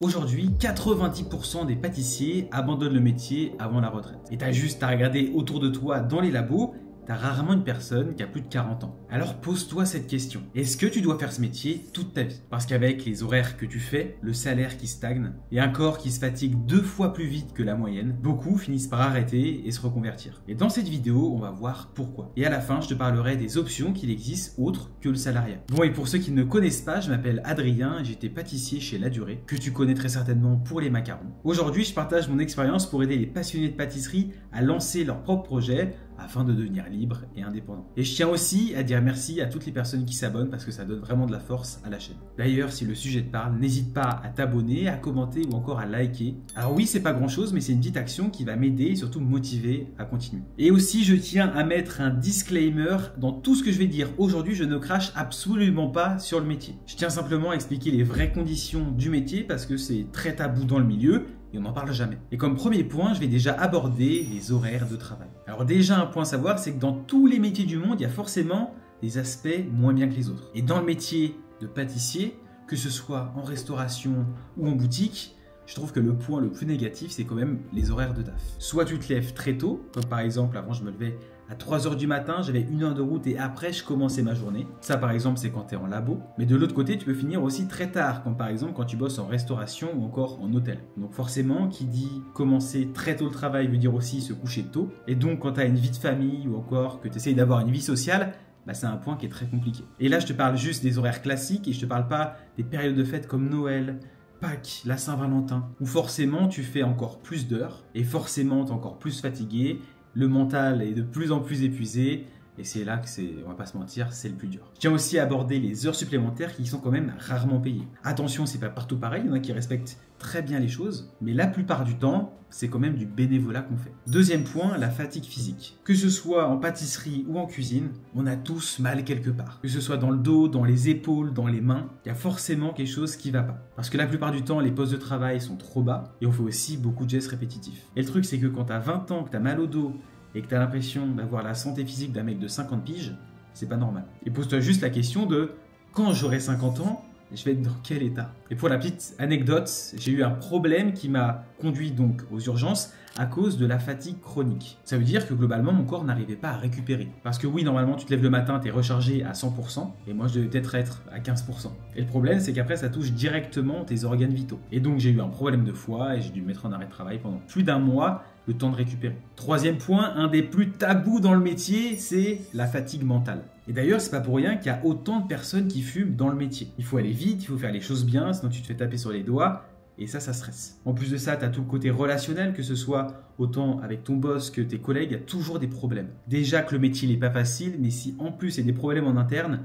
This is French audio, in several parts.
Aujourd'hui, 90% des pâtissiers abandonnent le métier avant la retraite. Et t'as juste à regarder autour de toi dans les labos, t'as rarement une personne qui a plus de 40 ans. Alors pose-toi cette question. Est-ce que tu dois faire ce métier toute ta vie? Parce qu'avec les horaires que tu fais, le salaire qui stagne et un corps qui se fatigue 2 fois plus vite que la moyenne, beaucoup finissent par arrêter et se reconvertir. Et dans cette vidéo, on va voir pourquoi. Et à la fin, je te parlerai des options qu'il existe autres que le salariat. Bon, et pour ceux qui ne me connaissent pas, je m'appelle Adrien et j'étais pâtissier chez La Durée, que tu connais très certainement pour les macarons. Aujourd'hui, je partage mon expérience pour aider les passionnés de pâtisserie à lancer leur propre projet afin de devenir libre et indépendant. Et je tiens aussi à dire merci à toutes les personnes qui s'abonnent parce que ça donne vraiment de la force à la chaîne. D'ailleurs, si le sujet te parle, n'hésite pas à t'abonner, à commenter ou encore à liker. Alors oui, c'est pas grand chose, mais c'est une petite action qui va m'aider et surtout me motiver à continuer. Et aussi, je tiens à mettre un disclaimer dans tout ce que je vais dire. Aujourd'hui, je ne crache absolument pas sur le métier. Je tiens simplement à expliquer les vraies conditions du métier parce que c'est très tabou dans le milieu et on n'en parle jamais. Et comme premier point, je vais déjà aborder les horaires de travail. Alors déjà, un point à savoir, c'est que dans tous les métiers du monde, il y a forcément des aspects moins bien que les autres. Et dans le métier de pâtissier, que ce soit en restauration ou en boutique, je trouve que le point le plus négatif, c'est quand même les horaires de taf. Soit tu te lèves très tôt, comme par exemple, avant je me levais à 3 h du matin, j'avais 1 heure de route et après je commençais ma journée. Ça par exemple, c'est quand tu es en labo. Mais de l'autre côté, tu peux finir aussi très tard, comme par exemple quand tu bosses en restauration ou encore en hôtel. Donc forcément, qui dit commencer très tôt le travail veut dire aussi se coucher tôt. Et donc quand tu as une vie de famille ou encore que tu essayes d'avoir une vie sociale, c'est un point qui est très compliqué. Et là, je te parle juste des horaires classiques et je te parle pas des périodes de fête comme Noël, Pâques, la Saint-Valentin, où forcément tu fais encore plus d'heures et forcément tu es encore plus fatigué, le mental est de plus en plus épuisé et c'est là que on va pas se mentir, c'est le plus dur. Je tiens aussi à aborder les heures supplémentaires qui sont quand même rarement payées. Attention, c'est pas partout pareil, il y en a qui respectent très bien les choses, mais la plupart du temps, c'est quand même du bénévolat qu'on fait. Deuxième point, la fatigue physique. Que ce soit en pâtisserie ou en cuisine, on a tous mal quelque part. Que ce soit dans le dos, dans les épaules, dans les mains, il y a forcément quelque chose qui va pas. Parce que la plupart du temps, les postes de travail sont trop bas et on fait aussi beaucoup de gestes répétitifs. Et le truc, c'est que quand tu as 20 ans, que tu as mal au dos et que tu as l'impression d'avoir la santé physique d'un mec de 50 piges, c'est pas normal. Et pose-toi juste la question de quand j'aurai 50 ans, je vais être dans quel état? Et pour la petite anecdote, j'ai eu un problème qui m'a conduit donc aux urgences à cause de la fatigue chronique. Ça veut dire que globalement, mon corps n'arrivait pas à récupérer. Parce que oui, normalement, tu te lèves le matin, tu es rechargé à 100%, et moi, je devais peut-être être à 15%. Et le problème, c'est qu'après, ça touche directement tes organes vitaux. Et donc, j'ai eu un problème de foie et j'ai dû me mettre en arrêt de travail pendant plus d'1 mois, le temps de récupérer. Troisième point, un des plus tabous dans le métier, c'est la fatigue mentale. Et d'ailleurs, c'est pas pour rien qu'il y a autant de personnes qui fument dans le métier. Il faut aller vite, il faut faire les choses bien, sinon tu te fais taper sur les doigts. Et ça stresse. En plus de ça, tu as tout le côté relationnel, que ce soit autant avec ton boss que tes collègues, il y a toujours des problèmes. Déjà que le métier n'est pas facile, mais si en plus il y a des problèmes en interne,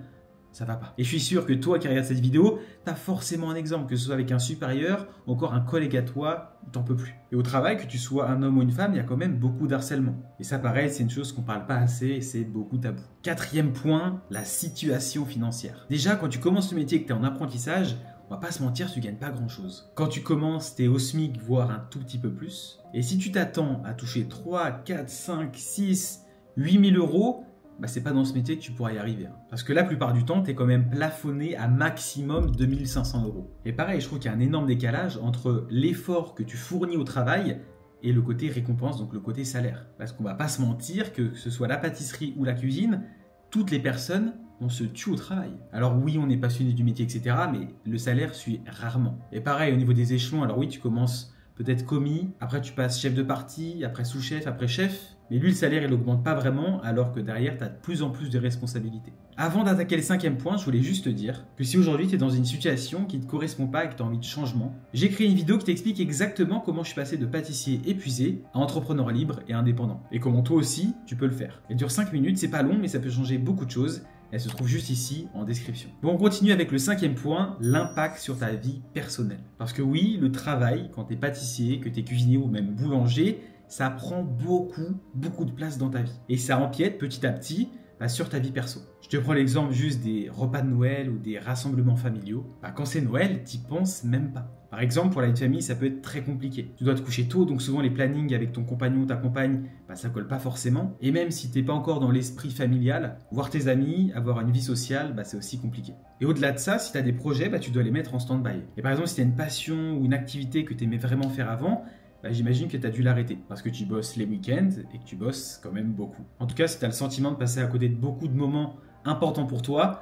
ça va pas. Et je suis sûr que toi qui regardes cette vidéo, tu as forcément un exemple, que ce soit avec un supérieur, ou encore un collègue à toi, t'en peux plus. Et au travail, que tu sois un homme ou une femme, il y a quand même beaucoup d'harcèlement. Et ça, pareil, c'est une chose qu'on parle pas assez et c'est beaucoup tabou. Quatrième point, la situation financière. Déjà, quand tu commences le métier et que tu es en apprentissage, on va pas se mentir, tu gagnes pas grand chose. Quand tu commences, tu es au SMIC, voire un tout petit peu plus. Et si tu t'attends à toucher 3, 4, 5, 6, 8 000 euros, c'est pas dans ce métier que tu pourras y arriver. Parce que la plupart du temps, tu es quand même plafonné à maximum 2 500 euros. Et pareil, je trouve qu'il y a un énorme décalage entre l'effort que tu fournis au travail et le côté récompense, donc le côté salaire. Parce qu'on va pas se mentir, que ce soit la pâtisserie ou la cuisine, toutes les personnes, on se tue au travail. Alors oui, on est passionné du métier, etc. Mais le salaire suit rarement. Et pareil, au niveau des échelons, alors oui, tu commences peut-être commis, après tu passes chef de partie, après sous-chef, après chef. Mais lui, le salaire, il n'augmente pas vraiment, alors que derrière, tu as de plus en plus de responsabilités. Avant d'attaquer le 5e point, je voulais juste te dire que si aujourd'hui tu es dans une situation qui ne te correspond pas et que tu as envie de changement, j'ai créé une vidéo qui t'explique exactement comment je suis passé de pâtissier épuisé à entrepreneur libre et indépendant. Et comment toi aussi, tu peux le faire. Elle dure 5 minutes, c'est pas long, mais ça peut changer beaucoup de choses. Elle se trouve juste ici en description. Bon, on continue avec le 5e point, l'impact sur ta vie personnelle. Parce que oui, le travail, quand tu es pâtissier, que tu es cuisinier ou même boulanger, ça prend beaucoup de place dans ta vie. Et ça empiète petit à petit sur ta vie perso. Je te prends l'exemple juste des repas de Noël ou des rassemblements familiaux. Quand c'est Noël, t'y penses même pas. Par exemple, pour la vie de famille, ça peut être très compliqué. Tu dois te coucher tôt, donc souvent les plannings avec ton compagnon ou ta compagne, ça colle pas forcément. Et même si t'es pas encore dans l'esprit familial, voir tes amis, avoir une vie sociale, c'est aussi compliqué. Et au-delà de ça, si tu as des projets, tu dois les mettre en stand-by. Et par exemple, si tu as une passion ou une activité que tu aimais vraiment faire avant, j'imagine que tu as dû l'arrêter parce que tu bosses les week-ends et que tu bosses quand même beaucoup. En tout cas, si tu as le sentiment de passer à côté de beaucoup de moments importants pour toi,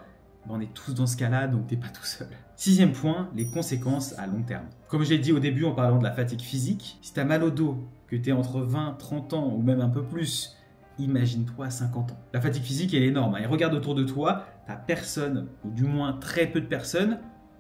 on est tous dans ce cas-là, donc t'es pas tout seul. 6e point, les conséquences à long terme. Comme je l'ai dit au début en parlant de la fatigue physique, si tu as mal au dos, que tu es entre 20, 30 ans ou même un peu plus, imagine-toi à 50 ans. La fatigue physique, elle est énorme. Et regarde autour de toi, t'as personne, ou du moins très peu de personnes,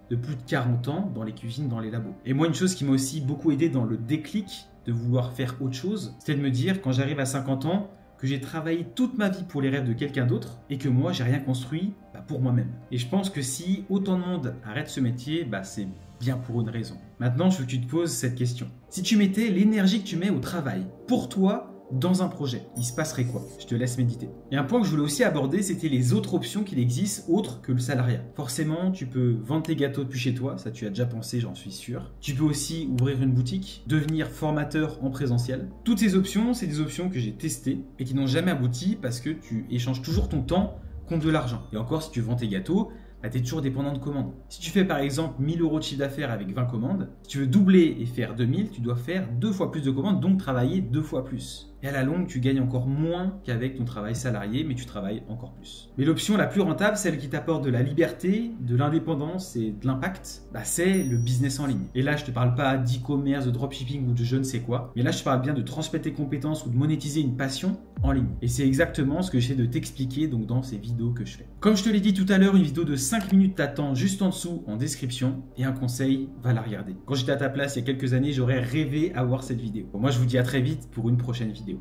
de plus de 40 ans dans les cuisines, dans les labos. Et moi, une chose qui m'a aussi beaucoup aidé dans le déclic de vouloir faire autre chose, c'était de me dire, quand j'arrive à 50 ans, que j'ai travaillé toute ma vie pour les rêves de quelqu'un d'autre et que moi, j'ai rien construit pour moi-même. Et je pense que si autant de monde arrête ce métier, c'est bien pour une raison. Maintenant, je veux que tu te poses cette question. Si tu mettais l'énergie que tu mets au travail pour toi, dans un projet, il se passerait quoi? Je te laisse méditer. Et un point que je voulais aussi aborder, c'était les autres options qu'il existe autres que le salariat. Forcément, tu peux vendre tes gâteaux depuis chez toi, ça tu as déjà pensé, j'en suis sûr. Tu peux aussi ouvrir une boutique, devenir formateur en présentiel. Toutes ces options, c'est des options que j'ai testées et qui n'ont jamais abouti parce que tu échanges toujours ton temps contre de l'argent. Et encore, si tu vends tes gâteaux, tu es toujours dépendant de commandes. Si tu fais par exemple 1000 € de chiffre d'affaires avec 20 commandes, si tu veux doubler et faire 2000, tu dois faire 2 fois plus de commandes, donc travailler 2 fois plus. Et à la longue, tu gagnes encore moins qu'avec ton travail salarié, mais tu travailles encore plus. Mais l'option la plus rentable, celle qui t'apporte de la liberté, de l'indépendance et de l'impact, c'est le business en ligne. Et là, je te parle pas d'e-commerce, de dropshipping ou de je ne sais quoi, mais là, je te parle bien de transmettre tes compétences ou de monétiser une passion en ligne. Et c'est exactement ce que j'essaie de t'expliquer donc dans ces vidéos que je fais. Comme je te l'ai dit tout à l'heure, une vidéo de 5 minutes t'attend juste en dessous en description et un conseil, va la regarder. Quand j'étais à ta place il y a quelques années, j'aurais rêvé à voir cette vidéo. Bon, moi, je vous dis à très vite pour une prochaine vidéo.